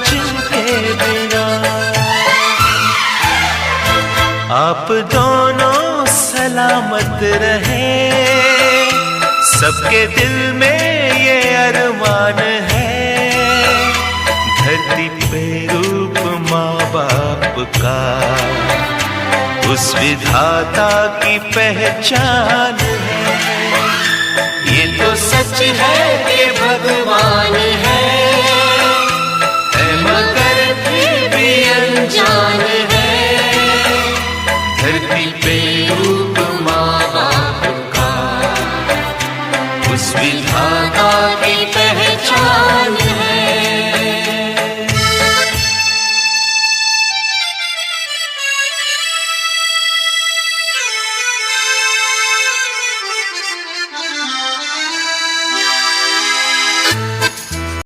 जिनके बिना। आप दोनों सलामत रहे, सबके दिल में ये अरमान है, धरती पे रूप माँ बाप का उस विधाता की पहचान है। ये तो सच है कि भगवान